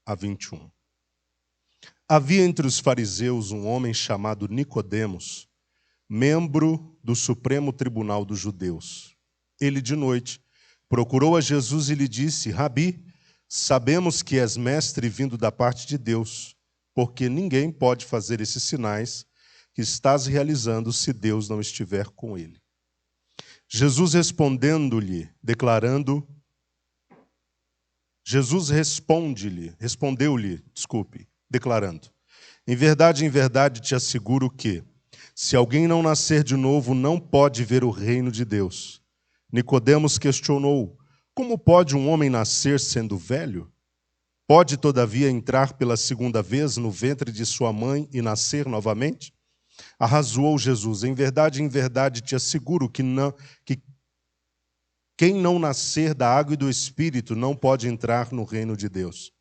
a 21. Havia entre os fariseus um homem chamado Nicodemos, membro do Supremo Tribunal dos Judeus. Ele, de noite, procurou a Jesus e lhe disse: Rabi, sabemos que és mestre vindo da parte de Deus, porque ninguém pode fazer esses sinais que estás realizando se Deus não estiver com ele. Jesus respondeu-lhe, declarando, em verdade te asseguro que, se alguém não nascer de novo, não pode ver o reino de Deus. Nicodemos questionou: como pode um homem nascer sendo velho? Pode, todavia, entrar pela segunda vez no ventre de sua mãe e nascer novamente? Arrazoou Jesus: em verdade te asseguro que quem não nascer da água e do Espírito não pode entrar no reino de Deus.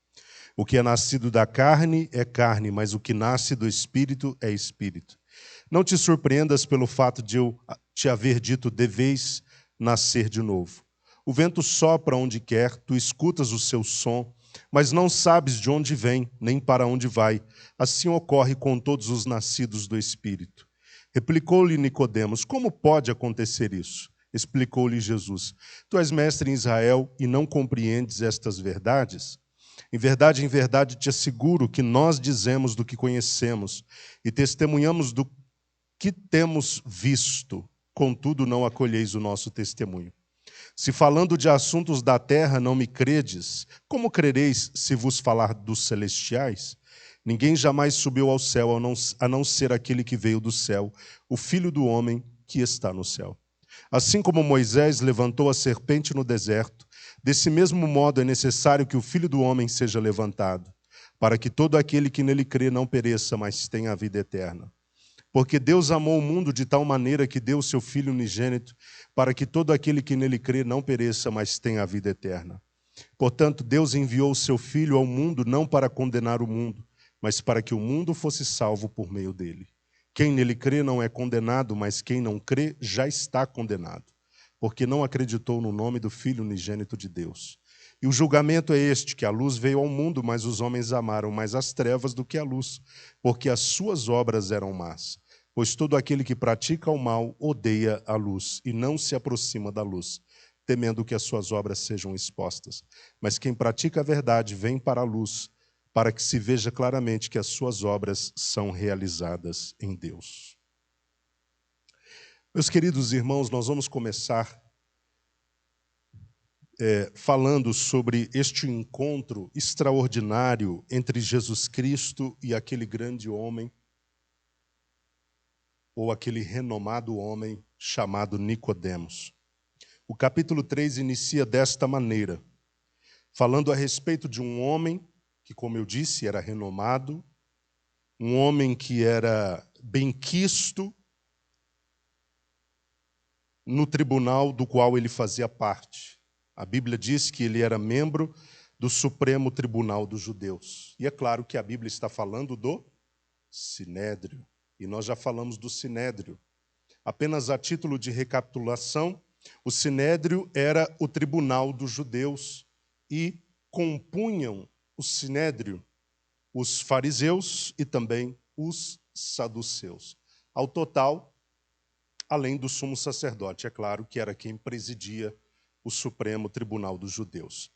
O que é nascido da carne é carne, mas o que nasce do Espírito é Espírito. Não te surpreendas pelo fato de eu te haver dito: deveis nascer de novo. O vento sopra onde quer, tu escutas o seu som, mas não sabes de onde vem, nem para onde vai. Assim ocorre com todos os nascidos do Espírito. Replicou-lhe Nicodemos: como pode acontecer isso? Explicou-lhe Jesus: tu és mestre em Israel e não compreendes estas verdades? Em verdade te asseguro que nós dizemos do que conhecemos e testemunhamos do que temos visto, contudo não acolheis o nosso testemunho. Se falando de assuntos da terra não me credes, como crereis se vos falar dos celestiais? Ninguém jamais subiu ao céu a não ser aquele que veio do céu, o Filho do homem que está no céu. Assim como Moisés levantou a serpente no deserto, desse mesmo modo é necessário que o Filho do homem seja levantado, para que todo aquele que nele crê não pereça, mas tenha a vida eterna. Porque Deus amou o mundo de tal maneira que deu o seu Filho unigênito, para que todo aquele que nele crê não pereça, mas tenha a vida eterna. Portanto, Deus enviou o seu Filho ao mundo não para condenar o mundo, mas para que o mundo fosse salvo por meio dele. Quem nele crê não é condenado, mas quem não crê já está condenado, porque não acreditou no nome do Filho unigênito de Deus. E o julgamento é este, que a luz veio ao mundo, mas os homens amaram mais as trevas do que a luz, porque as suas obras eram más. Pois todo aquele que pratica o mal odeia a luz e não se aproxima da luz, temendo que as suas obras sejam expostas. Mas quem pratica a verdade vem para a luz, para que se veja claramente que as suas obras são realizadas em Deus. Meus queridos irmãos, nós vamos começar falando sobre este encontro extraordinário entre Jesus Cristo e aquele grande homem, ou aquele renomado homem chamado Nicodemos. O capítulo 3 inicia desta maneira, falando a respeito de um homem que, como eu disse, era renomado, um homem que era benquisto no tribunal do qual ele fazia parte. A Bíblia diz que ele era membro do Supremo Tribunal dos Judeus. E é claro que a Bíblia está falando do Sinédrio. E nós já falamos do Sinédrio. Apenas a título de recapitulação, o Sinédrio era o tribunal dos judeus e compunham o Sinédrio os fariseus e também os saduceus. Ao total, além do sumo sacerdote, é claro, que era quem presidia o Supremo Tribunal dos Judeus.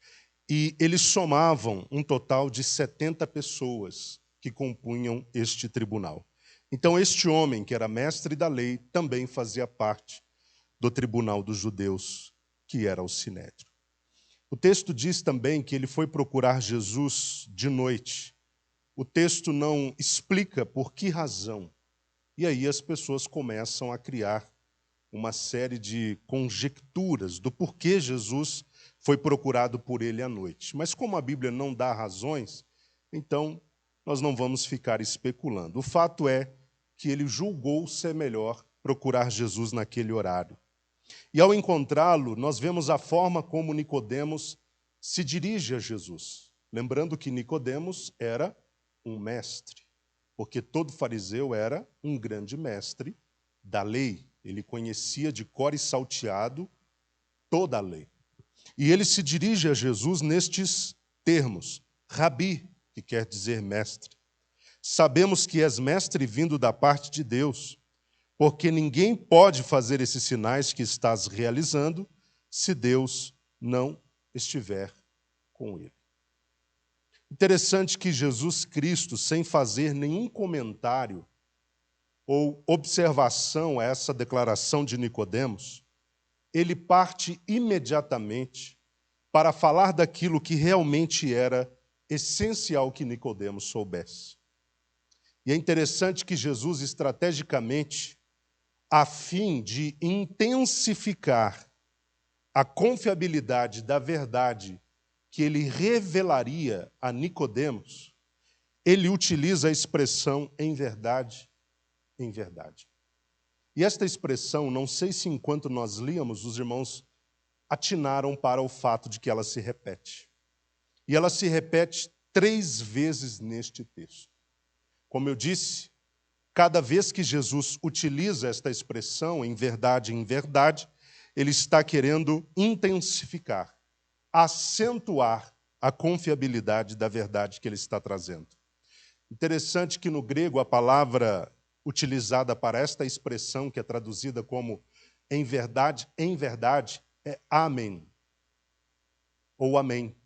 E eles somavam um total de 70 pessoas que compunham este tribunal. Então, este homem, que era mestre da lei, também fazia parte do Tribunal dos Judeus, que era o Sinédrio. O texto diz também que ele foi procurar Jesus de noite. O texto não explica por que razão. E aí as pessoas começam a criar uma série de conjecturas do porquê Jesus foi procurado por ele à noite. Mas como a Bíblia não dá razões, então nós não vamos ficar especulando. O fato é que ele julgou ser melhor procurar Jesus naquele horário. E ao encontrá-lo, nós vemos a forma como Nicodemos se dirige a Jesus. Lembrando que Nicodemos era um mestre, porque todo fariseu era um grande mestre da lei. Ele conhecia de cor e salteado toda a lei. E ele se dirige a Jesus nestes termos: Rabi, que quer dizer mestre. Sabemos que és mestre vindo da parte de Deus, porque ninguém pode fazer esses sinais que estás realizando se Deus não estiver com ele. Interessante que Jesus Cristo, sem fazer nenhum comentário ou observação a essa declaração de Nicodemos, ele parte imediatamente para falar daquilo que realmente era essencial que Nicodemos soubesse. E é interessante que Jesus, estrategicamente, a fim de intensificar a confiabilidade da verdade que ele revelaria a Nicodemos, ele utiliza a expressão em verdade, em verdade. E esta expressão, não sei se enquanto nós líamos, os irmãos atinaram para o fato de que ela se repete. E ela se repete 3 vezes neste texto. Como eu disse, cada vez que Jesus utiliza esta expressão, em verdade, ele está querendo intensificar, acentuar a confiabilidade da verdade que ele está trazendo. Interessante que no grego a palavra utilizada para esta expressão, que é traduzida como em verdade, é amém, ou amém.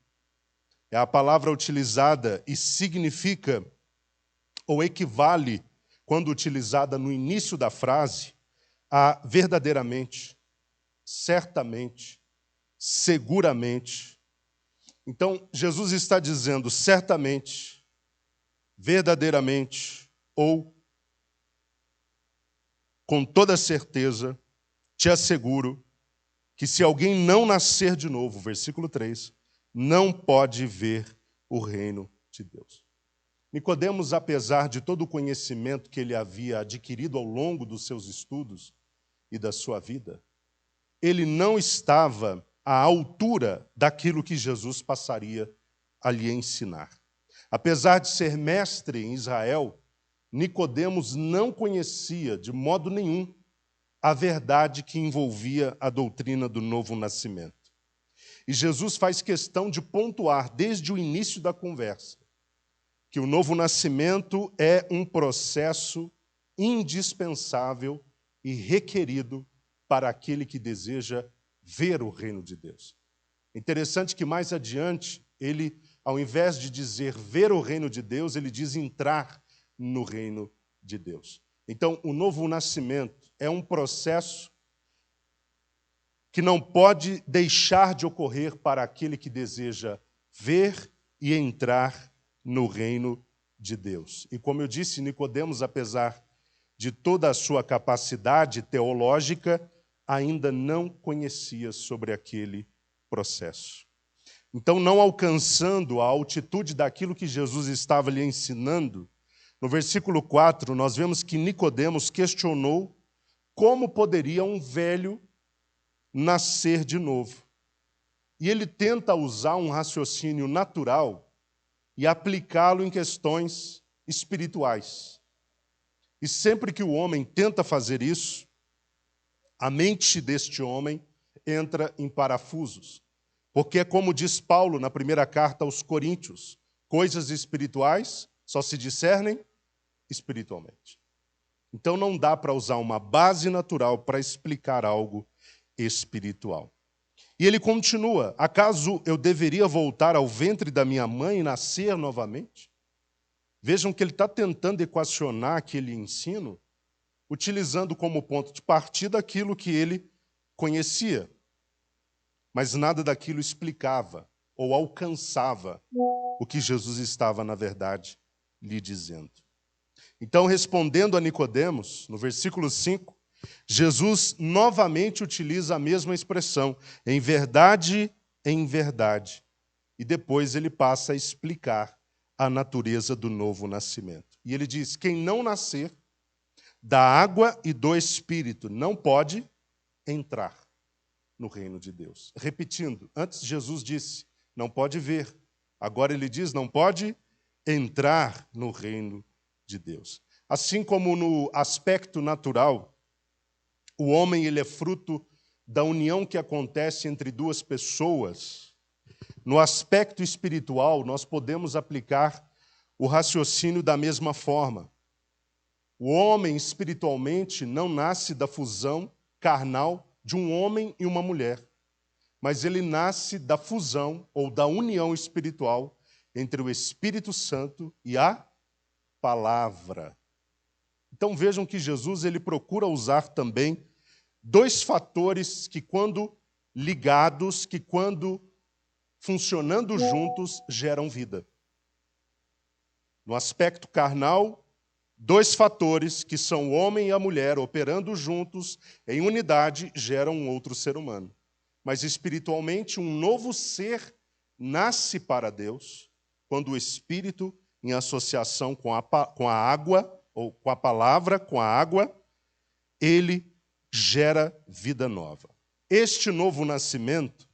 É a palavra utilizada e significa, ou equivale, quando utilizada no início da frase, a verdadeiramente, certamente, seguramente. Então, Jesus está dizendo certamente, verdadeiramente, ou com toda certeza, te asseguro que se alguém não nascer de novo, versículo 3, não pode ver o reino de Deus. Nicodemos, apesar de todo o conhecimento que ele havia adquirido ao longo dos seus estudos e da sua vida, ele não estava à altura daquilo que Jesus passaria a lhe ensinar. Apesar de ser mestre em Israel, Nicodemos não conhecia de modo nenhum a verdade que envolvia a doutrina do novo nascimento. E Jesus faz questão de pontuar desde o início da conversa que o novo nascimento é um processo indispensável e requerido para aquele que deseja ver o reino de Deus. Interessante que mais adiante, ele, ao invés de dizer ver o reino de Deus, ele diz entrar no reino de Deus. Então, o novo nascimento é um processo que não pode deixar de ocorrer para aquele que deseja ver e entrar no reino de Deus. E como eu disse, Nicodemos, apesar de toda a sua capacidade teológica, ainda não conhecia sobre aquele processo. Então, não alcançando a altitude daquilo que Jesus estava lhe ensinando, no versículo 4, nós vemos que Nicodemos questionou como poderia um velho nascer de novo. E ele tenta usar um raciocínio natural e aplicá-lo em questões espirituais. E sempre que o homem tenta fazer isso, a mente deste homem entra em parafusos. Porque é como diz Paulo na primeira carta aos Coríntios, coisas espirituais só se discernem espiritualmente. Então não dá para usar uma base natural para explicar algo espiritual. E ele continua, acaso eu deveria voltar ao ventre da minha mãe e nascer novamente? Vejam que ele está tentando equacionar aquele ensino, utilizando como ponto de partida aquilo que ele conhecia, mas nada daquilo explicava ou alcançava o que Jesus estava, na verdade, lhe dizendo. Então, respondendo a Nicodemos, no versículo 5, Jesus novamente utiliza a mesma expressão, em verdade, e depois ele passa a explicar a natureza do novo nascimento. E ele diz, quem não nascer da água e do Espírito não pode entrar no reino de Deus. Repetindo, antes Jesus disse, não pode ver. Agora ele diz, não pode entrar no reino de Deus. Assim como no aspecto natural, o homem ele é fruto da união que acontece entre duas pessoas. No aspecto espiritual, nós podemos aplicar o raciocínio da mesma forma. O homem, espiritualmente, não nasce da fusão carnal de um homem e uma mulher, mas ele nasce da fusão ou da união espiritual entre o Espírito Santo e a palavra. Então vejam que Jesus ele procura usar também dois fatores que, quando ligados, que quando funcionando juntos, geram vida. No aspecto carnal, dois fatores que são o homem e a mulher operando juntos em unidade geram um outro ser humano. Mas espiritualmente, um novo ser nasce para Deus quando o Espírito, em associação com a água, ou com a palavra, com a água, ele gera vida nova. Este novo nascimento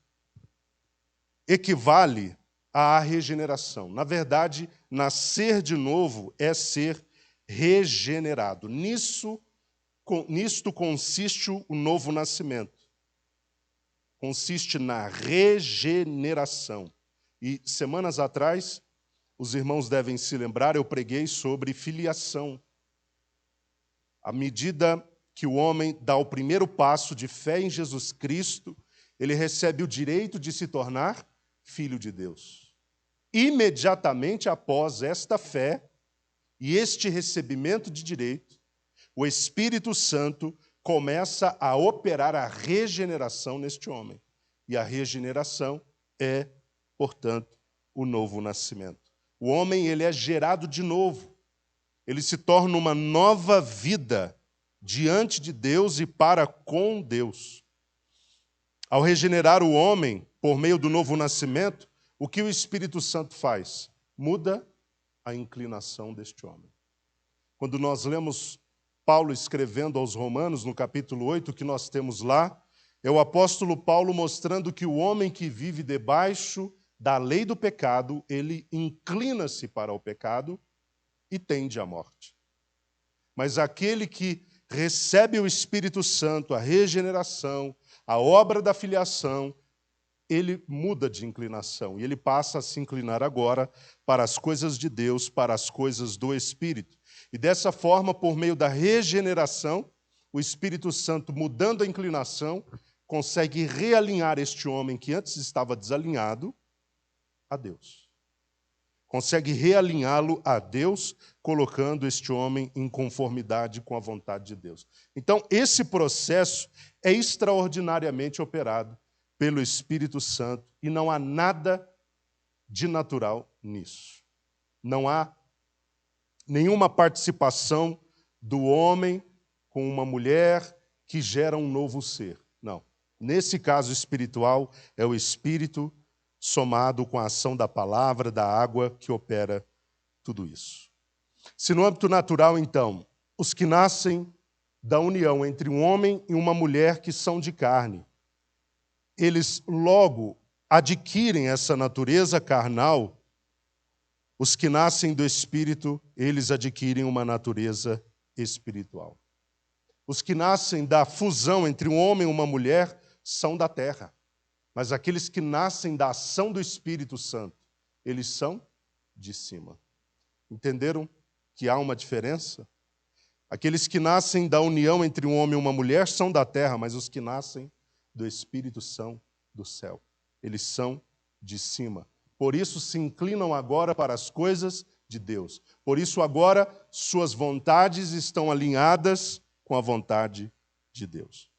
equivale à regeneração. Na verdade, nascer de novo é ser regenerado. Nisto consiste o novo nascimento. Consiste na regeneração. E semanas atrás, os irmãos devem se lembrar, eu preguei sobre filiação. À medida que o homem dá o primeiro passo de fé em Jesus Cristo, ele recebe o direito de se tornar filho de Deus. Imediatamente após esta fé e este recebimento de direito, o Espírito Santo começa a operar a regeneração neste homem. E a regeneração é, portanto, o novo nascimento. O homem ele é gerado de novo. Ele se torna uma nova vida diante de Deus e para com Deus. Ao regenerar o homem, por meio do novo nascimento, o que o Espírito Santo faz? Muda a inclinação deste homem. Quando nós lemos Paulo escrevendo aos Romanos, no capítulo 8, o que nós temos lá, é o apóstolo Paulo mostrando que o homem que vive debaixo da lei do pecado, ele inclina-se para o pecado e tende à morte. Mas aquele que recebe o Espírito Santo, a regeneração, a obra da filiação, ele muda de inclinação e ele passa a se inclinar agora para as coisas de Deus, para as coisas do Espírito. E dessa forma, por meio da regeneração, o Espírito Santo, mudando a inclinação, consegue realinhar este homem que antes estava desalinhado a Deus. Consegue realinhá-lo a Deus, colocando este homem em conformidade com a vontade de Deus. Então, esse processo é extraordinariamente operado pelo Espírito Santo e não há nada de natural nisso. Não há nenhuma participação do homem com uma mulher que gera um novo ser. Não. Nesse caso espiritual, é o Espírito somado com a ação da palavra, da água, que opera tudo isso. Se no âmbito natural, então, os que nascem da união entre um homem e uma mulher que são de carne, eles logo adquirem essa natureza carnal, os que nascem do Espírito, eles adquirem uma natureza espiritual. Os que nascem da fusão entre um homem e uma mulher são da terra. Mas aqueles que nascem da ação do Espírito Santo, eles são de cima. Entenderam que há uma diferença? Aqueles que nascem da união entre um homem e uma mulher são da terra, mas os que nascem do Espírito são do céu. Eles são de cima. Por isso se inclinam agora para as coisas de Deus. Por isso agora suas vontades estão alinhadas com a vontade de Deus.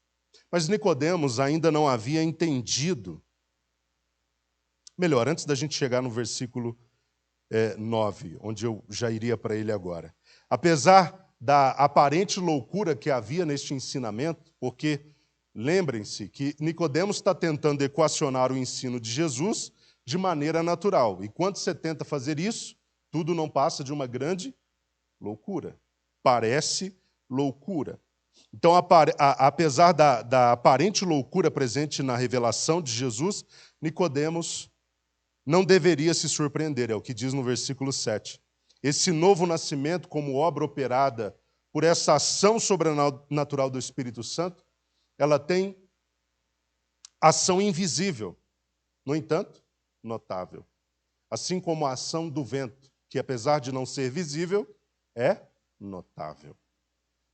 Mas Nicodemos ainda não havia entendido. Melhor, antes da gente chegar no versículo 9, onde eu já iria para ele agora. Apesar da aparente loucura que havia neste ensinamento, porque lembrem-se que Nicodemos está tentando equacionar o ensino de Jesus de maneira natural. E quando você tenta fazer isso, tudo não passa de uma grande loucura. Parece loucura. Então, apesar da aparente loucura presente na revelação de Jesus, Nicodemos não deveria se surpreender, é o que diz no versículo 7. Esse novo nascimento, como obra operada por essa ação sobrenatural do Espírito Santo, ela tem ação invisível, no entanto, notável. Assim como a ação do vento, que apesar de não ser visível, é notável.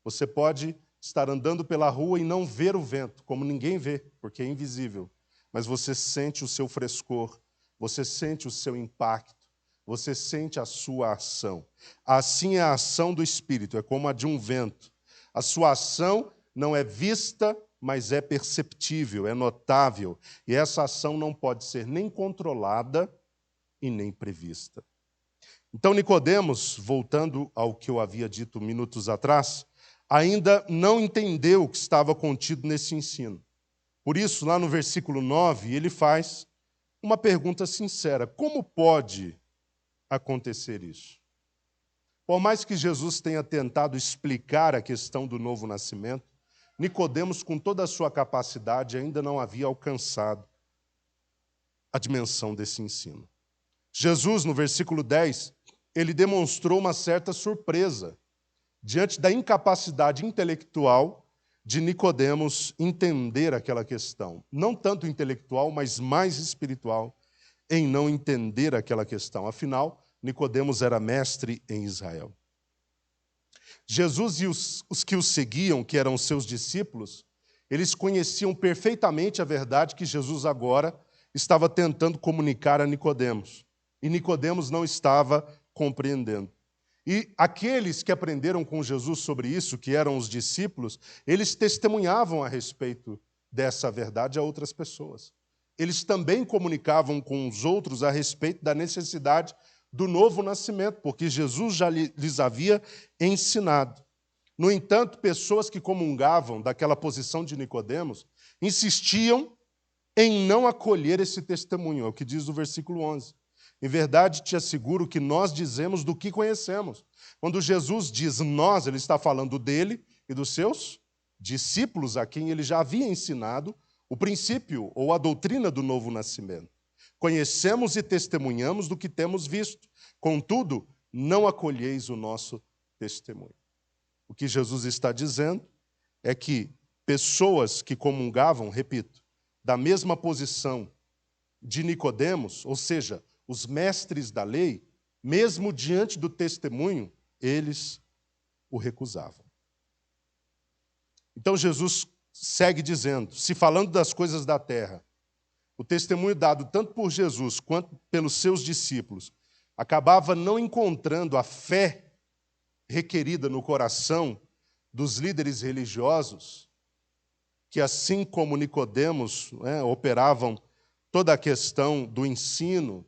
Você pode estar andando pela rua e não ver o vento, como ninguém vê, porque é invisível. Mas você sente o seu frescor, você sente o seu impacto, você sente a sua ação. Assim é a ação do Espírito, é como a de um vento. A sua ação não é vista, mas é perceptível, é notável. E essa ação não pode ser nem controlada e nem prevista. Então, Nicodemos, voltando ao que eu havia dito minutos atrás, ainda não entendeu o que estava contido nesse ensino. Por isso, lá no versículo 9, ele faz uma pergunta sincera: como pode acontecer isso? Por mais que Jesus tenha tentado explicar a questão do novo nascimento, Nicodemos, com toda a sua capacidade, ainda não havia alcançado a dimensão desse ensino. Jesus, no versículo 10, ele demonstrou uma certa surpresa diante da incapacidade intelectual de Nicodemos entender aquela questão. Não tanto intelectual, mas mais espiritual, em não entender aquela questão. Afinal, Nicodemos era mestre em Israel. Jesus e os que o seguiam, que eram seus discípulos, eles conheciam perfeitamente a verdade que Jesus agora estava tentando comunicar a Nicodemos. E Nicodemos não estava compreendendo. E aqueles que aprenderam com Jesus sobre isso, que eram os discípulos, eles testemunhavam a respeito dessa verdade a outras pessoas. Eles também comunicavam com os outros a respeito da necessidade do novo nascimento, porque Jesus já lhes havia ensinado. No entanto, pessoas que comungavam daquela posição de Nicodemos insistiam em não acolher esse testemunho, é o que diz o versículo 11. Em verdade, te asseguro que nós dizemos do que conhecemos. Quando Jesus diz nós, ele está falando dele e dos seus discípulos, a quem ele já havia ensinado o princípio ou a doutrina do novo nascimento. Conhecemos e testemunhamos do que temos visto. Contudo, não acolheis o nosso testemunho. O que Jesus está dizendo é que pessoas que comungavam, repito, da mesma posição de Nicodemos, ou seja, os mestres da lei, mesmo diante do testemunho, eles o recusavam. Então Jesus segue dizendo, se falando das coisas da terra, o testemunho dado tanto por Jesus quanto pelos seus discípulos acabava não encontrando a fé requerida no coração dos líderes religiosos, que assim como Nicodemos, operavam toda a questão do ensino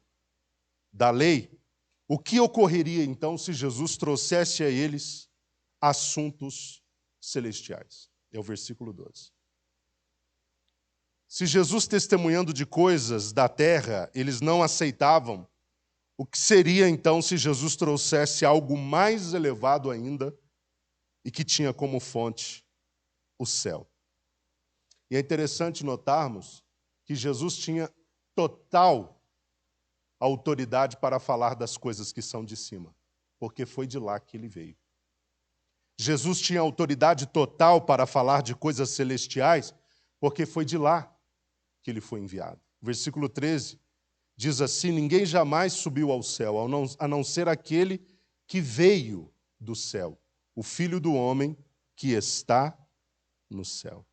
da lei. O que ocorreria então se Jesus trouxesse a eles assuntos celestiais? É o versículo 12. Se Jesus, testemunhando de coisas da terra, eles não aceitavam, o que seria então se Jesus trouxesse algo mais elevado ainda e que tinha como fonte o céu? E é interessante notarmos que Jesus tinha total autoridade para falar das coisas que são de cima, porque foi de lá que ele veio. Jesus tinha autoridade total para falar de coisas celestiais, porque foi de lá que ele foi enviado. Versículo 13 diz assim: ninguém jamais subiu ao céu, a não ser aquele que veio do céu, o Filho do Homem que está no céu.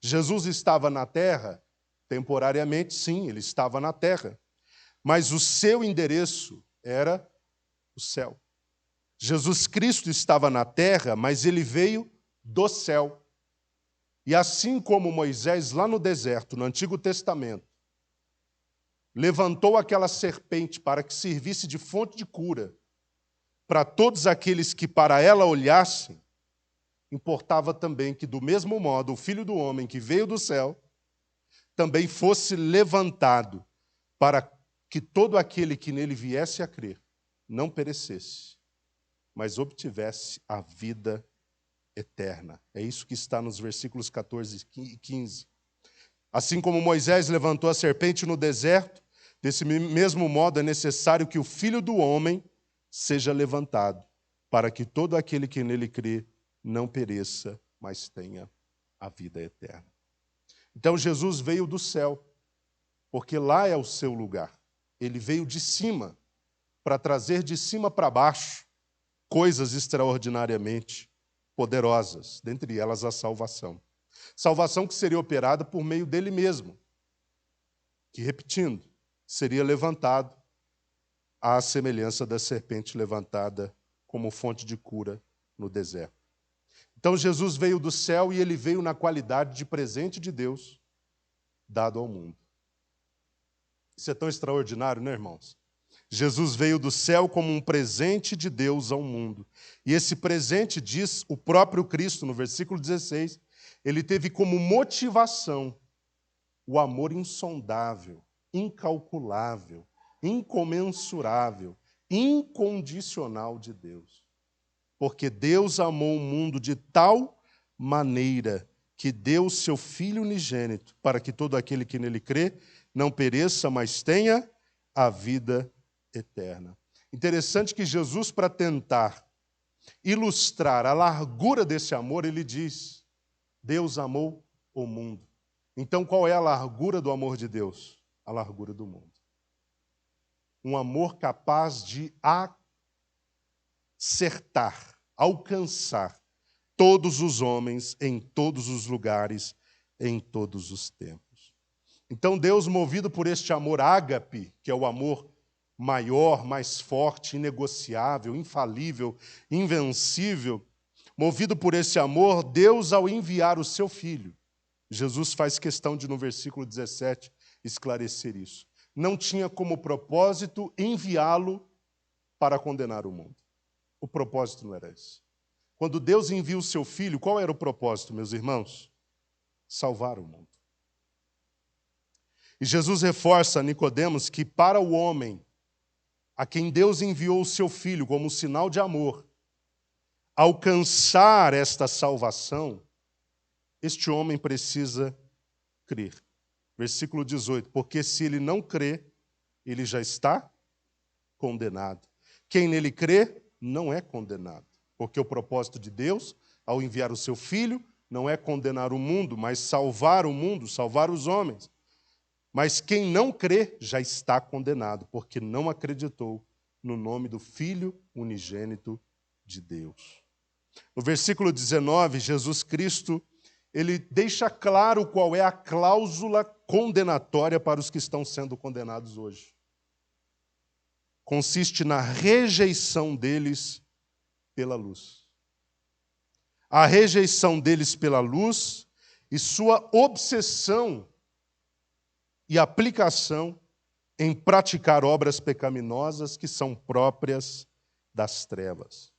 Jesus estava na terra, temporariamente, sim, ele estava na terra, mas o seu endereço era o céu. Jesus Cristo estava na terra, mas ele veio do céu. E assim como Moisés, lá no deserto, no Antigo Testamento, levantou aquela serpente para que servisse de fonte de cura para todos aqueles que para ela olhassem, importava também que, do mesmo modo, o Filho do Homem que veio do céu também fosse levantado para que todo aquele que nele viesse a crer não perecesse, mas obtivesse a vida eterna. É isso que está nos versículos 14 e 15. Assim como Moisés levantou a serpente no deserto, desse mesmo modo é necessário que o Filho do Homem seja levantado, para que todo aquele que nele crê não pereça, mas tenha a vida eterna. Então Jesus veio do céu, porque lá é o seu lugar. Ele veio de cima, para trazer de cima para baixo coisas extraordinariamente poderosas, dentre elas a salvação. Salvação que seria operada por meio dele mesmo, que, repetindo, seria levantado à semelhança da serpente levantada como fonte de cura no deserto. Então Jesus veio do céu e ele veio na qualidade de presente de Deus dado ao mundo. Isso é tão extraordinário, né, irmãos? Jesus veio do céu como um presente de Deus ao mundo. E esse presente, diz o próprio Cristo, no versículo 16, ele teve como motivação o amor insondável, incalculável, incomensurável, incondicional de Deus. Porque Deus amou o mundo de tal maneira que deu o seu Filho unigênito, para que todo aquele que nele crê não pereça, mas tenha a vida eterna. Interessante que Jesus, para tentar ilustrar a largura desse amor, ele diz: Deus amou o mundo. Então, qual é a largura do amor de Deus? A largura do mundo. Um amor capaz de acertar, alcançar todos os homens, em todos os lugares, em todos os tempos. Então, Deus, movido por este amor ágape, que é o amor maior, mais forte, inegociável, infalível, invencível, movido por esse amor, Deus, ao enviar o seu Filho, Jesus faz questão de, no versículo 17, esclarecer isso. Não tinha como propósito enviá-lo para condenar o mundo. O propósito não era esse. Quando Deus envia o seu Filho, qual era o propósito, meus irmãos? Salvar o mundo. E Jesus reforça a Nicodemos que para o homem, a quem Deus enviou o seu Filho como um sinal de amor, alcançar esta salvação, este homem precisa crer. Versículo 18, porque se ele não crê, ele já está condenado. Quem nele crê, não é condenado. Porque o propósito de Deus, ao enviar o seu Filho, não é condenar o mundo, mas salvar o mundo, salvar os homens. Mas quem não crê, já está condenado, porque não acreditou no nome do Filho unigênito de Deus. No versículo 19, Jesus Cristo, ele deixa claro qual é a cláusula condenatória para os que estão sendo condenados hoje. Consiste na rejeição deles pela luz. A rejeição deles pela luz e sua obsessão e aplicação em praticar obras pecaminosas que são próprias das trevas.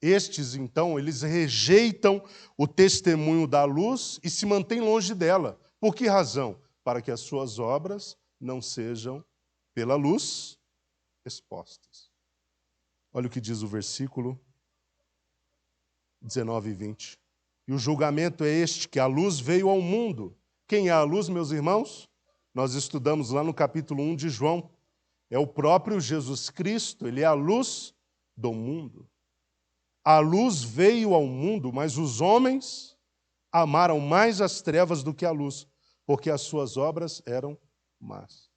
Estes, então, eles rejeitam o testemunho da luz e se mantêm longe dela. Por que razão? Para que as suas obras não sejam, pela luz, expostas. Olha o que diz o versículo 19 e 20. E o julgamento é este, que a luz veio ao mundo. Quem é a luz, meus irmãos? Nós estudamos lá no capítulo 1 de João. É o próprio Jesus Cristo, ele é a luz do mundo. A luz veio ao mundo, mas os homens amaram mais as trevas do que a luz, porque as suas obras eram más.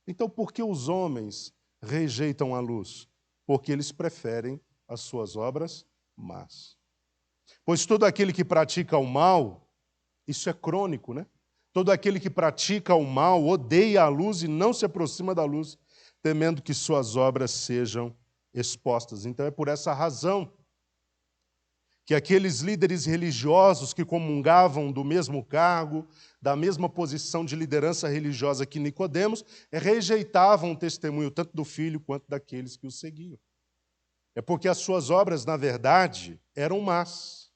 Então, por que os homens rejeitam a luz? Porque eles preferem as suas obras más. Pois todo aquele que pratica o mal, isso é crônico, né? Todo aquele que pratica o mal odeia a luz e não se aproxima da luz, temendo que suas obras sejam expostas. Então, é por essa razão que aqueles líderes religiosos que comungavam do mesmo cargo, da mesma posição de liderança religiosa que Nicodemos, rejeitavam o testemunho tanto do Filho quanto daqueles que o seguiam. É porque as suas obras, na verdade, eram más.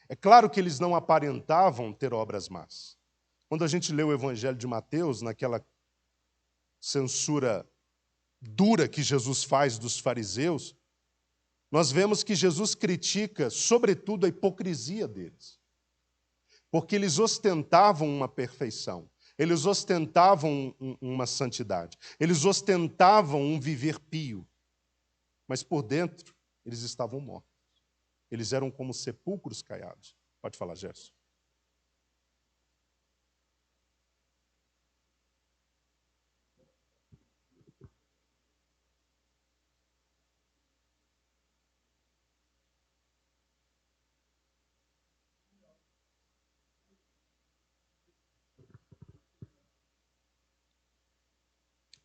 É claro que eles não aparentavam ter obras más. Quando a gente lê o Evangelho de Mateus, naquela censura dura que Jesus faz dos fariseus, nós vemos que Jesus critica, sobretudo, a hipocrisia deles. Porque eles ostentavam uma perfeição, eles ostentavam uma santidade, eles ostentavam um viver pio, mas por dentro eles estavam mortos. Eles eram como sepulcros caiados. Pode falar, Gerson.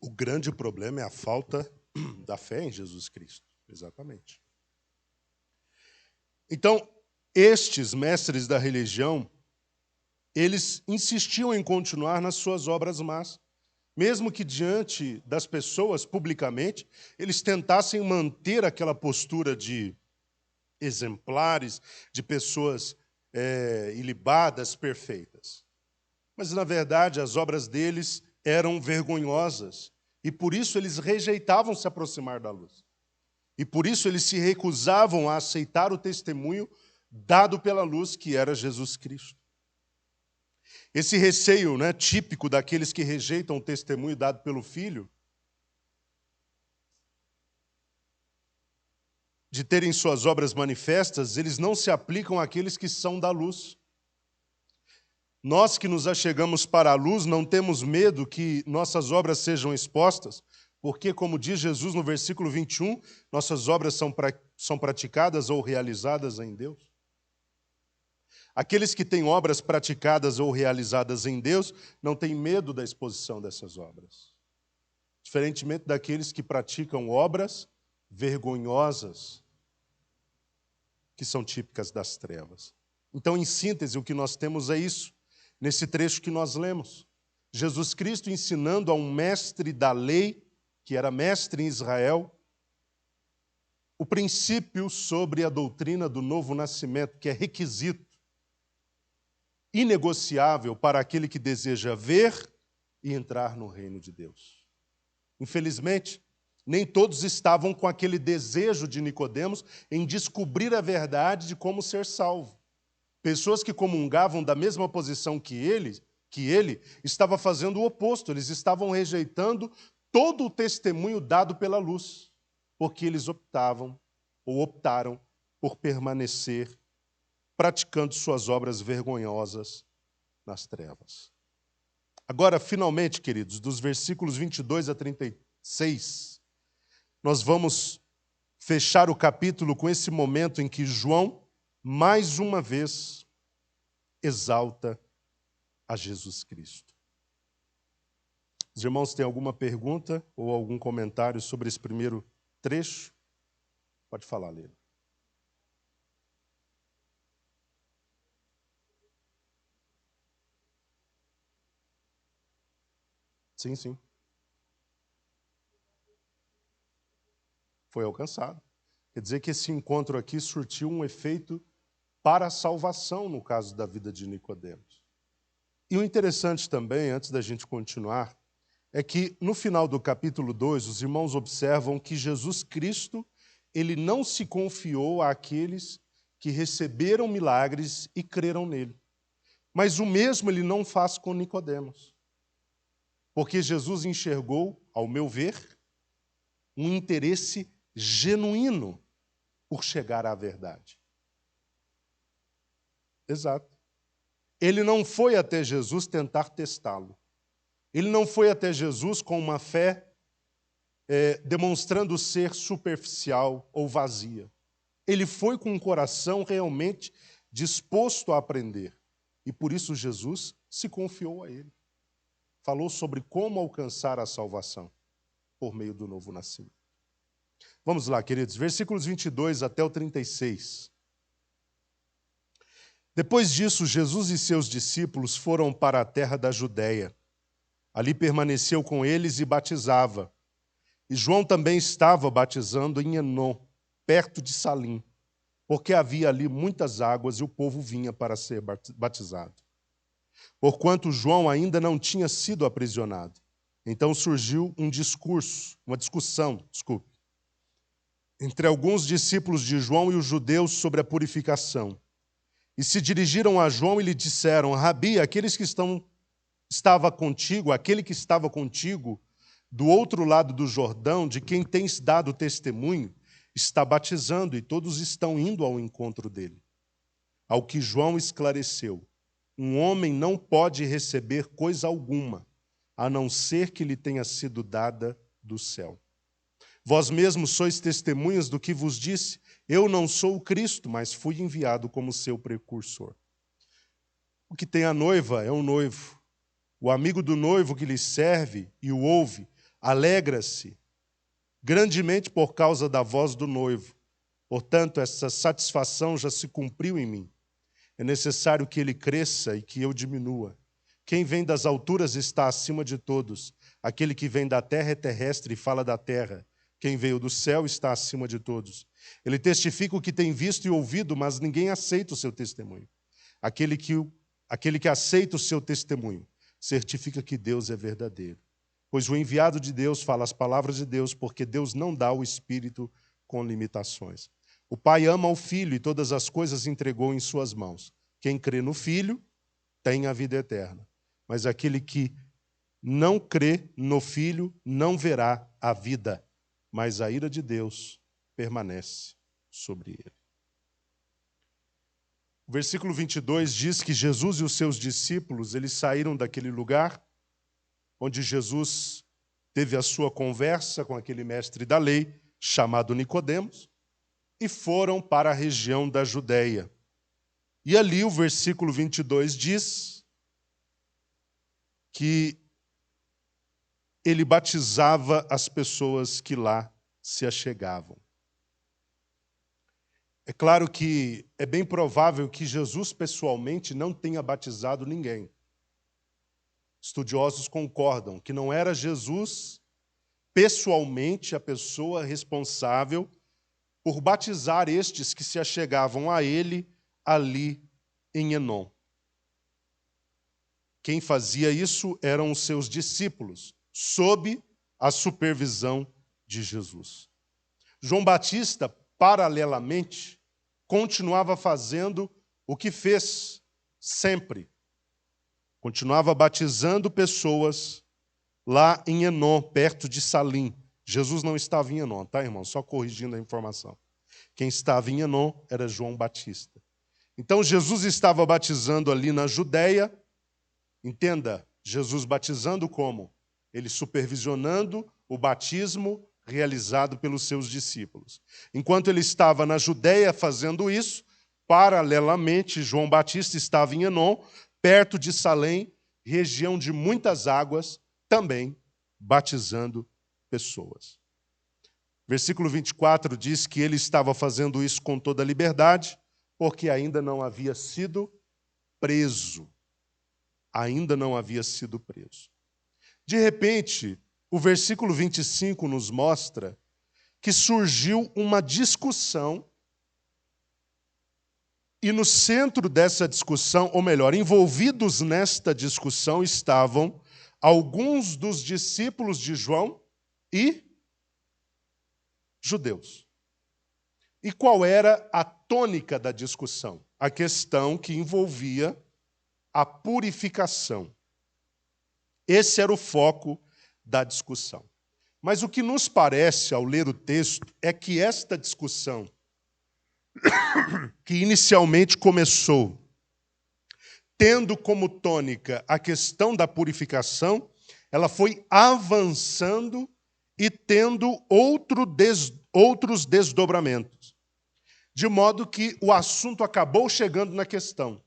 O grande problema é a falta da fé em Jesus Cristo. Exatamente. Então, estes mestres da religião, eles insistiam em continuar nas suas obras más, mesmo que diante das pessoas, publicamente, eles tentassem manter aquela postura de exemplares, de pessoas ilibadas, perfeitas. Mas, na verdade, as obras deles eram vergonhosas, e por isso eles rejeitavam se aproximar da luz. E por isso eles se recusavam a aceitar o testemunho dado pela luz, que era Jesus Cristo. Esse receio, típico daqueles que rejeitam o testemunho dado pelo Filho, de terem suas obras manifestas, eles não se aplicam àqueles que são da luz. Nós que nos achegamos para a luz não temos medo que nossas obras sejam expostas, porque, como diz Jesus no versículo 21, nossas obras são praticadas ou realizadas em Deus. Aqueles que têm obras praticadas ou realizadas em Deus não têm medo da exposição dessas obras. Diferentemente daqueles que praticam obras vergonhosas, que são típicas das trevas. Então, em síntese, o que nós temos é isso, nesse trecho que nós lemos. Jesus Cristo ensinando a um mestre da lei, que era mestre em Israel, o princípio sobre a doutrina do novo nascimento, que é requisito inegociável para aquele que deseja ver e entrar no reino de Deus. Infelizmente, nem todos estavam com aquele desejo de Nicodemos em descobrir a verdade de como ser salvo. Pessoas que comungavam da mesma posição que ele, estava fazendo o oposto. Eles estavam rejeitando todo o testemunho dado pela luz, porque eles optaram por permanecer praticando suas obras vergonhosas nas trevas. Agora, finalmente, queridos, dos versículos 22 a 36, nós vamos fechar o capítulo com esse momento em que João, mais uma vez, exalta a Jesus Cristo. Os irmãos têm alguma pergunta ou algum comentário sobre esse primeiro trecho? Pode falar, Leila. Sim, sim. Foi alcançado. Quer dizer que esse encontro aqui surtiu um efeito para a salvação, no caso da vida de Nicodemos. E o interessante também, antes da gente continuar, é que no final do capítulo 2, os irmãos observam que Jesus Cristo, ele não se confiou àqueles que receberam milagres e creram nele. Mas o mesmo ele não faz com Nicodemos. Porque Jesus enxergou, ao meu ver, um interesse genuíno por chegar à verdade. Exato. Ele não foi até Jesus tentar testá-lo. Ele não foi até Jesus com uma fé demonstrando ser superficial ou vazia. Ele foi com um coração realmente disposto a aprender. E por isso Jesus se confiou a ele. Falou sobre como alcançar a salvação por meio do novo nascimento. Vamos lá, queridos, versículos 22 até o 36. Depois disso, Jesus e seus discípulos foram para a terra da Judéia. Ali permaneceu com eles e batizava. E João também estava batizando em Enom, perto de Salim, porque havia ali muitas águas e o povo vinha para ser batizado. Porquanto João ainda não tinha sido aprisionado. Então surgiu uma discussão, entre alguns discípulos de João e os judeus sobre a purificação. E se dirigiram a João e lhe disseram: Rabi, aquele que estava contigo do outro lado do Jordão, de quem tens dado testemunho, está batizando e todos estão indo ao encontro dele. Ao que João esclareceu: um homem não pode receber coisa alguma, a não ser que lhe tenha sido dada do céu. Vós mesmos sois testemunhas do que vos disse. Eu não sou o Cristo, mas fui enviado como seu precursor. O que tem a noiva é o noivo. O amigo do noivo que lhe serve e o ouve, alegra-se grandemente por causa da voz do noivo. Portanto, essa satisfação já se cumpriu em mim. É necessário que ele cresça e que eu diminua. Quem vem das alturas está acima de todos. Aquele que vem da terra é terrestre e fala da terra. Quem veio do céu está acima de todos. Ele testifica o que tem visto e ouvido, mas ninguém aceita o seu testemunho. Aquele que aceita o seu testemunho certifica que Deus é verdadeiro. Pois o enviado de Deus fala as palavras de Deus, porque Deus não dá o Espírito com limitações. O Pai ama o Filho e todas as coisas entregou em suas mãos. Quem crê no Filho tem a vida eterna. Mas aquele que não crê no Filho não verá a vida, mas a ira de Deus permanece sobre ele. O versículo 22 diz que Jesus e os seus discípulos, eles saíram daquele lugar onde Jesus teve a sua conversa com aquele mestre da lei, chamado Nicodemos, e foram para a região da Judéia. E ali o versículo 22 diz que ele batizava as pessoas que lá se achegavam. É claro que é bem provável que Jesus pessoalmente não tenha batizado ninguém. Estudiosos concordam que não era Jesus pessoalmente a pessoa responsável por batizar estes que se achegavam a ele ali em Enom. Quem fazia isso eram os seus discípulos, sob a supervisão de Jesus. João Batista, paralelamente, continuava fazendo o que fez sempre. Continuava batizando pessoas lá em Enom, perto de Salim. Jesus não estava em Enom, tá, irmão? Só corrigindo a informação. Quem estava em Enom era João Batista. Então, Jesus estava batizando ali na Judéia. Entenda, Jesus batizando como? Ele supervisionando o batismo realizado pelos seus discípulos. Enquanto ele estava na Judéia fazendo isso, paralelamente, João Batista estava em Enom, perto de Salém, região de muitas águas, também batizando pessoas. Versículo 24 diz que ele estava fazendo isso com toda a liberdade, porque ainda não havia sido preso. Ainda não havia sido preso. De repente, o versículo 25 nos mostra que surgiu uma discussão e no centro dessa discussão, ou melhor, envolvidos nesta discussão estavam alguns dos discípulos de João e judeus. E qual era a tônica da discussão? A questão que envolvia a purificação. Esse era o foco da discussão. Mas o que nos parece, ao ler o texto, é que esta discussão, que inicialmente começou tendo como tônica a questão da purificação, ela foi avançando e tendo outros desdobramentos. De modo que o assunto acabou chegando na questão.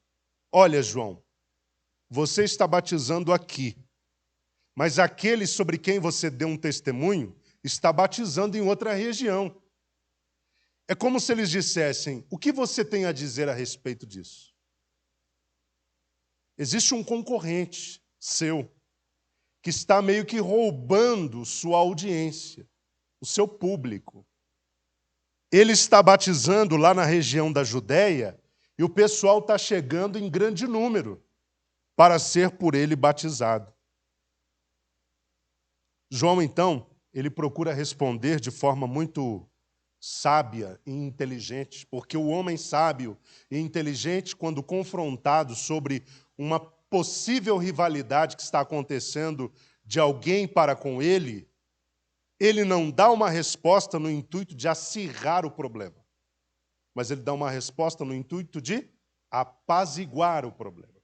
Olha, João, você está batizando aqui, mas aquele sobre quem você deu um testemunho está batizando em outra região. É como se eles dissessem, o que você tem a dizer a respeito disso? Existe um concorrente seu que está meio que roubando sua audiência, o seu público. Ele está batizando lá na região da Judéia e o pessoal está chegando em grande número para ser por ele batizado. João, então, ele procura responder de forma muito sábia e inteligente, porque o homem sábio e inteligente, quando confrontado sobre uma possível rivalidade que está acontecendo de alguém para com ele, ele não dá uma resposta no intuito de acirrar o problema, mas ele dá uma resposta no intuito de apaziguar o problema.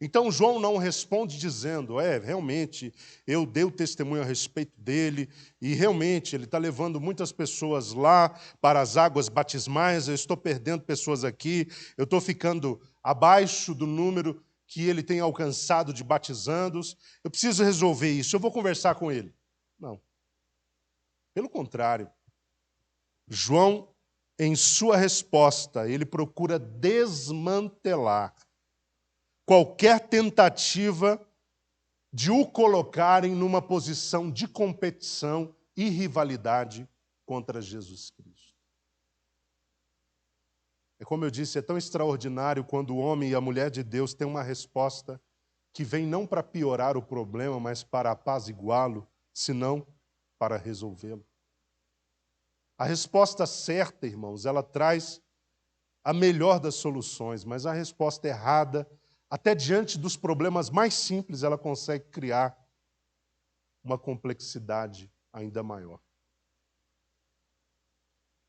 Então, João não responde dizendo, realmente, eu dei o testemunho a respeito dele, e realmente ele está levando muitas pessoas lá para as águas batismais, eu estou perdendo pessoas aqui, eu estou ficando abaixo do número que ele tem alcançado de batizandos, eu preciso resolver isso, eu vou conversar com ele. Não. Pelo contrário, João, em sua resposta, ele procura desmantelar qualquer tentativa de o colocarem numa posição de competição e rivalidade contra Jesus Cristo. É como eu disse, é tão extraordinário quando o homem e a mulher de Deus têm uma resposta que vem não para piorar o problema, mas para apaziguá-lo, senão para resolvê-lo. A resposta certa, irmãos, ela traz a melhor das soluções, mas a resposta errada, até diante dos problemas mais simples, ela consegue criar uma complexidade ainda maior.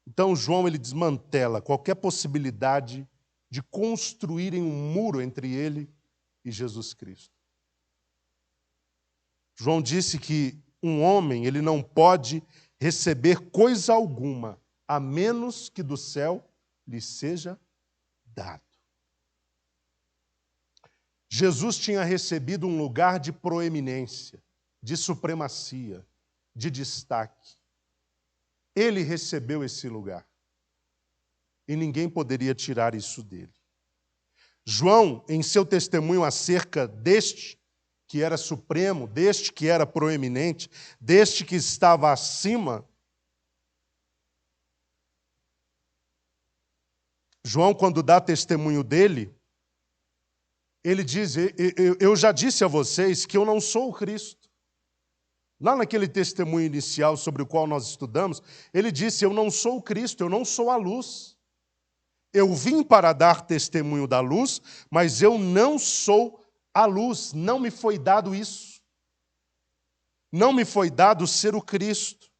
Então, João ele desmantela qualquer possibilidade de construírem um muro entre ele e Jesus Cristo. João disse que um homem ele não pode receber coisa alguma, a menos que do céu lhe seja dado. Jesus tinha recebido um lugar de proeminência, de supremacia, de destaque. Ele recebeu esse lugar. E ninguém poderia tirar isso dele. João, em seu testemunho acerca deste que era supremo, deste que era proeminente, deste que estava acima, João, quando dá testemunho dele, ele diz, eu já disse a vocês que eu não sou o Cristo. Lá naquele testemunho inicial sobre o qual nós estudamos, ele disse, eu não sou o Cristo, eu não sou a luz. Eu vim para dar testemunho da luz, mas eu não sou a luz. Não me foi dado isso. Não me foi dado ser o Cristo.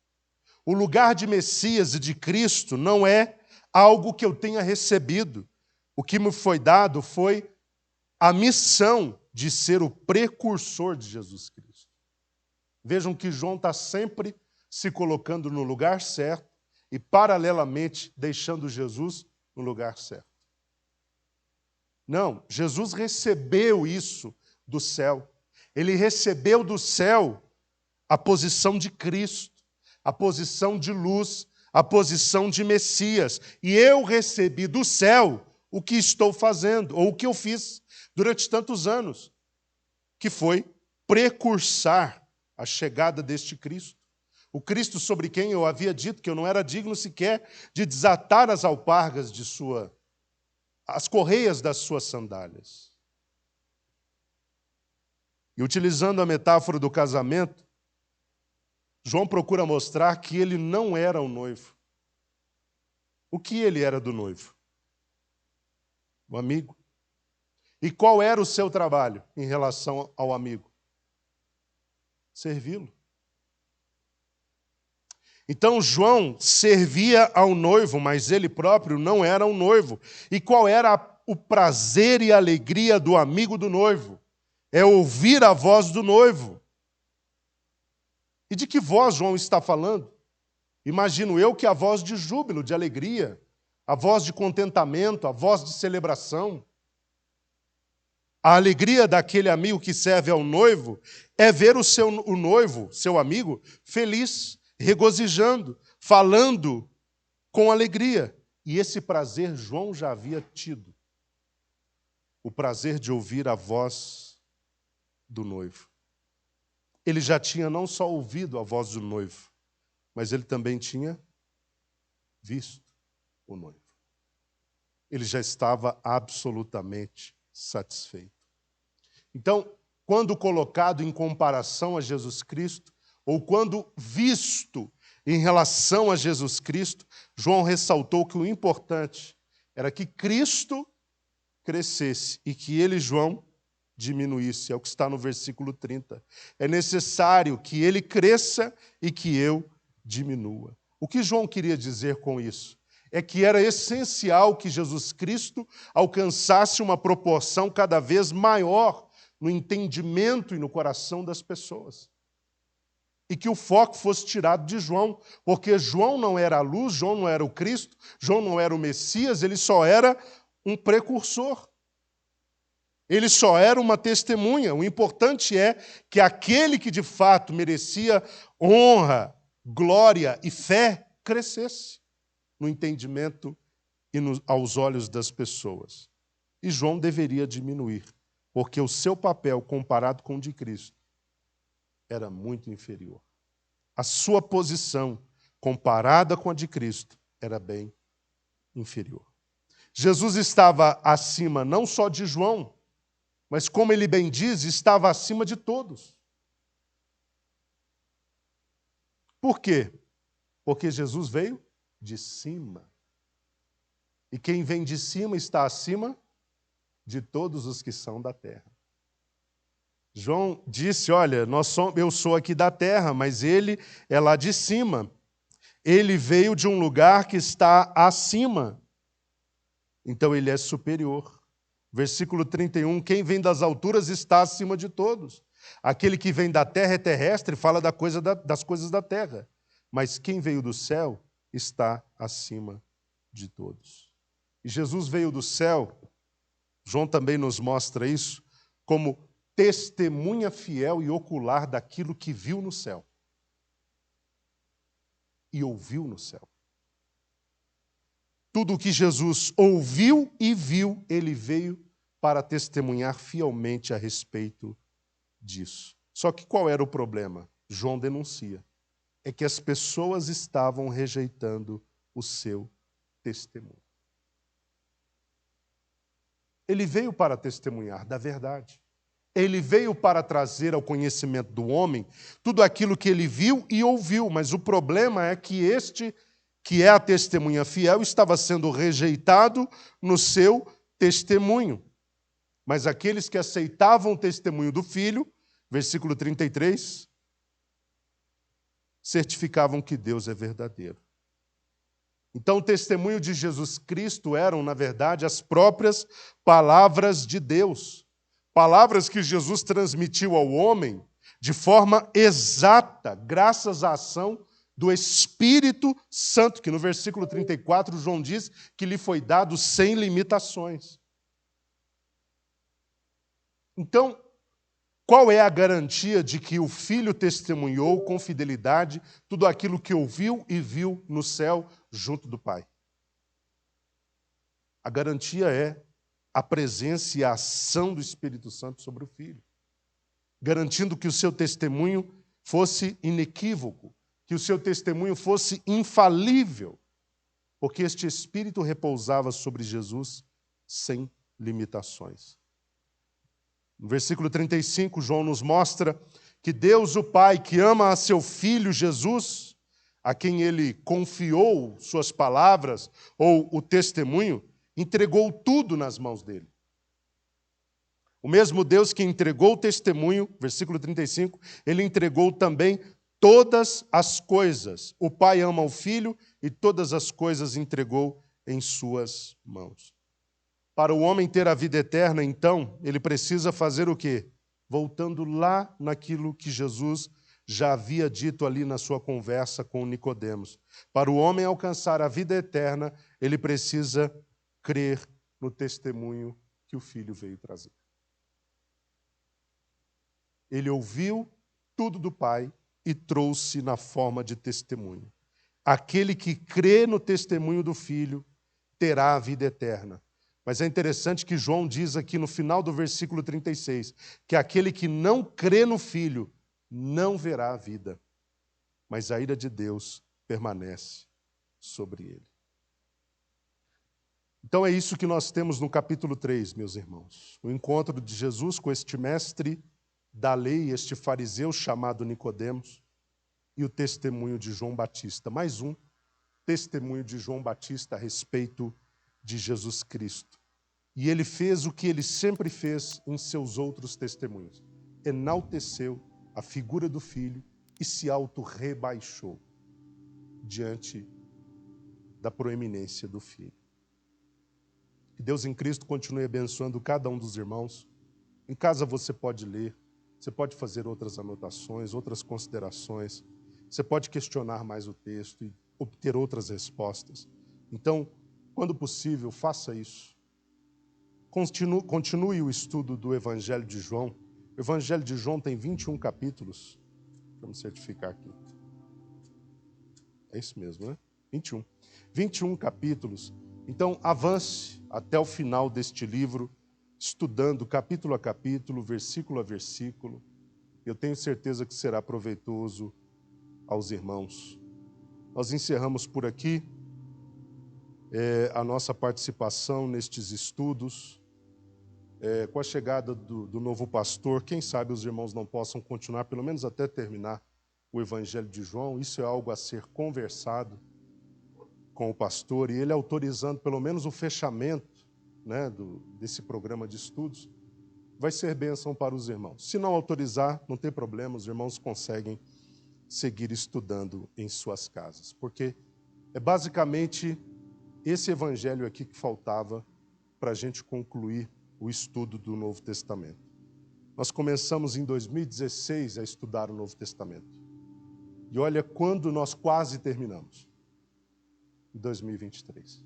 O lugar de Messias e de Cristo não é algo que eu tenha recebido. O que me foi dado foi a missão de ser o precursor de Jesus Cristo. Vejam que João está sempre se colocando no lugar certo e, paralelamente, deixando Jesus no lugar certo. Não, Jesus recebeu isso do céu. Ele recebeu do céu a posição de Cristo, a posição de luz, a posição de Messias. E eu recebi do céu o que estou fazendo, ou o que eu fiz durante tantos anos, que foi precursar a chegada deste Cristo. O Cristo sobre quem eu havia dito que eu não era digno sequer de desatar as alpargas de as correias das suas sandálias. E utilizando a metáfora do casamento, João procura mostrar que ele não era o noivo. O que ele era do noivo? O amigo. E qual era o seu trabalho em relação ao amigo? Servi-lo. Então João servia ao noivo, mas ele próprio não era um noivo. E qual era o prazer e a alegria do amigo do noivo? É ouvir a voz do noivo. E de que voz João está falando? Imagino eu que a voz de júbilo, de alegria, a voz de contentamento, a voz de celebração. A alegria daquele amigo que serve ao noivo é ver o noivo, seu amigo, feliz, regozijando, falando com alegria. E esse prazer João já havia tido. O prazer de ouvir a voz do noivo. Ele já tinha não só ouvido a voz do noivo, mas ele também tinha visto o noivo. Ele já estava absolutamente satisfeito. Então, quando colocado em comparação a Jesus Cristo, ou quando visto em relação a Jesus Cristo, João ressaltou que o importante era que Cristo crescesse e que ele, João, diminuísse. É o que está no versículo 30. É necessário que ele cresça e que eu diminua. O que João queria dizer com isso? É que era essencial que Jesus Cristo alcançasse uma proporção cada vez maior no entendimento e no coração das pessoas. E que o foco fosse tirado de João, porque João não era a luz, João não era o Cristo, João não era o Messias, ele só era um precursor. Ele só era uma testemunha. O importante é que aquele que de fato merecia honra, glória e fé crescesse no entendimento e aos olhos das pessoas. E João deveria diminuir, porque o seu papel comparado com o de Cristo era muito inferior. A sua posição comparada com a de Cristo era bem inferior. Jesus estava acima não só de João, mas, como ele bem diz, estava acima de todos. Por quê? Porque Jesus veio de cima. E quem vem de cima está acima de todos os que são da terra. João disse, olha, eu sou aqui da terra, mas ele é lá de cima. Ele veio de um lugar que está acima. Então ele é superior. Versículo 31, quem vem das alturas está acima de todos. Aquele que vem da terra é terrestre, fala das coisas da terra. Mas quem veio do céu está acima de todos. E Jesus veio do céu, João também nos mostra isso, como testemunha fiel e ocular daquilo que viu no céu e ouviu no céu. Tudo o que Jesus ouviu e viu, ele veio para testemunhar fielmente a respeito disso. Só que qual era o problema? João denuncia. É que as pessoas estavam rejeitando o seu testemunho. Ele veio para testemunhar da verdade. Ele veio para trazer ao conhecimento do homem tudo aquilo que ele viu e ouviu, mas o problema é que este, que é a testemunha fiel, estava sendo rejeitado no seu testemunho. Mas aqueles que aceitavam o testemunho do Filho, versículo 33, certificavam que Deus é verdadeiro. Então, o testemunho de Jesus Cristo eram, na verdade, as próprias palavras de Deus. Palavras que Jesus transmitiu ao homem de forma exata, graças à ação do Espírito Santo, que no versículo 34, João diz que lhe foi dado sem limitações. Então, qual é a garantia de que o Filho testemunhou com fidelidade tudo aquilo que ouviu e viu no céu junto do Pai? A garantia é a presença e a ação do Espírito Santo sobre o Filho, garantindo que o seu testemunho fosse inequívoco, que o seu testemunho fosse infalível, porque este Espírito repousava sobre Jesus sem limitações. No versículo 35, João nos mostra que Deus, o Pai, que ama a seu Filho Jesus, a quem ele confiou suas palavras ou o testemunho, entregou tudo nas mãos dele. O mesmo Deus que entregou o testemunho, versículo 35, ele entregou também todas as coisas. O Pai ama o Filho e todas as coisas entregou em suas mãos. Para o homem ter a vida eterna, então, ele precisa fazer o quê? Voltando lá naquilo que Jesus já havia dito ali na sua conversa com Nicodemos. Para o homem alcançar a vida eterna, ele precisa crer no testemunho que o Filho veio trazer. Ele ouviu tudo do Pai e trouxe na forma de testemunho. Aquele que crê no testemunho do Filho terá a vida eterna. Mas é interessante que João diz aqui no final do versículo 36, que aquele que não crê no Filho não verá a vida, mas a ira de Deus permanece sobre ele. Então é isso que nós temos no capítulo 3, meus irmãos. O encontro de Jesus com este mestre da lei, este fariseu chamado Nicodemos, e o testemunho de João Batista. Mais um testemunho de João Batista a respeito de Jesus Cristo. E ele fez o que ele sempre fez em seus outros testemunhos. Enalteceu a figura do Filho e se auto-rebaixou diante da proeminência do Filho. Que Deus em Cristo continue abençoando cada um dos irmãos. Em casa você pode ler, você pode fazer outras anotações, outras considerações. Você pode questionar mais o texto e obter outras respostas. Então, quando possível, faça isso. continue o estudo do Evangelho de João. O Evangelho de João tem 21 capítulos. Vamos certificar aqui. É isso mesmo, né? 21. 21 capítulos. Então, avance até o final deste livro, estudando capítulo a capítulo, versículo a versículo. Eu tenho certeza que será proveitoso aos irmãos. Nós encerramos por aqui a nossa participação nestes estudos. Com a chegada do novo pastor, quem sabe os irmãos não possam continuar, pelo menos até terminar o Evangelho de João. Isso é algo a ser conversado com o pastor, e ele autorizando pelo menos o fechamento, né, desse programa de estudos, vai ser bênção para os irmãos. Se não autorizar, não tem problema, os irmãos conseguem seguir estudando em suas casas, porque é basicamente esse evangelho aqui que faltava para a gente concluir o estudo do Novo Testamento. Nós começamos em 2016 a estudar o Novo Testamento. E olha quando nós quase terminamos. Em 2023.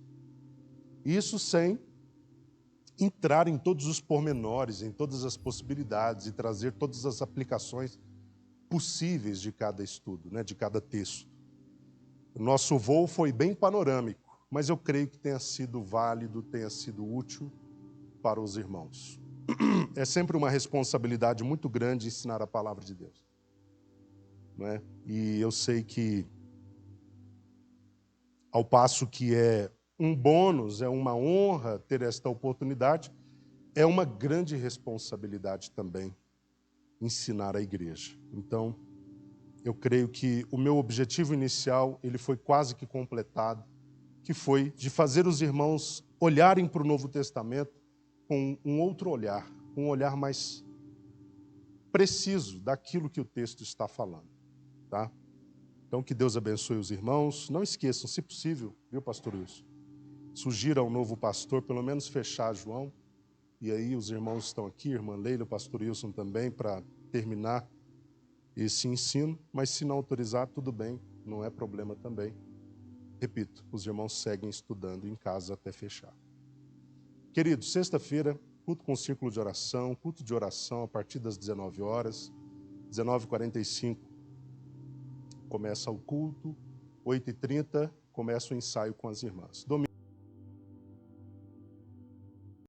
Isso sem entrar em todos os pormenores, em todas as possibilidades e trazer todas as aplicações possíveis de cada estudo, né, de cada texto. O nosso voo foi bem panorâmico, mas eu creio que tenha sido válido, tenha sido útil para os irmãos. É sempre uma responsabilidade muito grande ensinar a palavra de Deus. Não é? E eu sei que, ao passo que é um bônus, é uma honra ter esta oportunidade, é uma grande responsabilidade também ensinar a igreja. Então, eu creio que o meu objetivo inicial, ele foi quase que completado, que foi de fazer os irmãos olharem para o Novo Testamento com um outro olhar, um olhar mais preciso daquilo que o texto está falando, tá? Então, que Deus abençoe os irmãos. Não esqueçam, se possível, viu, pastor Wilson? Sugira ao novo pastor, pelo menos fechar João. E aí os irmãos estão aqui, irmã Leila, o pastor Wilson também, para terminar esse ensino. Mas se não autorizar, tudo bem, não é problema também. Repito, os irmãos seguem estudando em casa até fechar. Queridos, sexta-feira, culto com círculo de oração, culto de oração a partir das 19 horas, 19h45. Começa o culto, 8h30 começa o ensaio com as irmãs.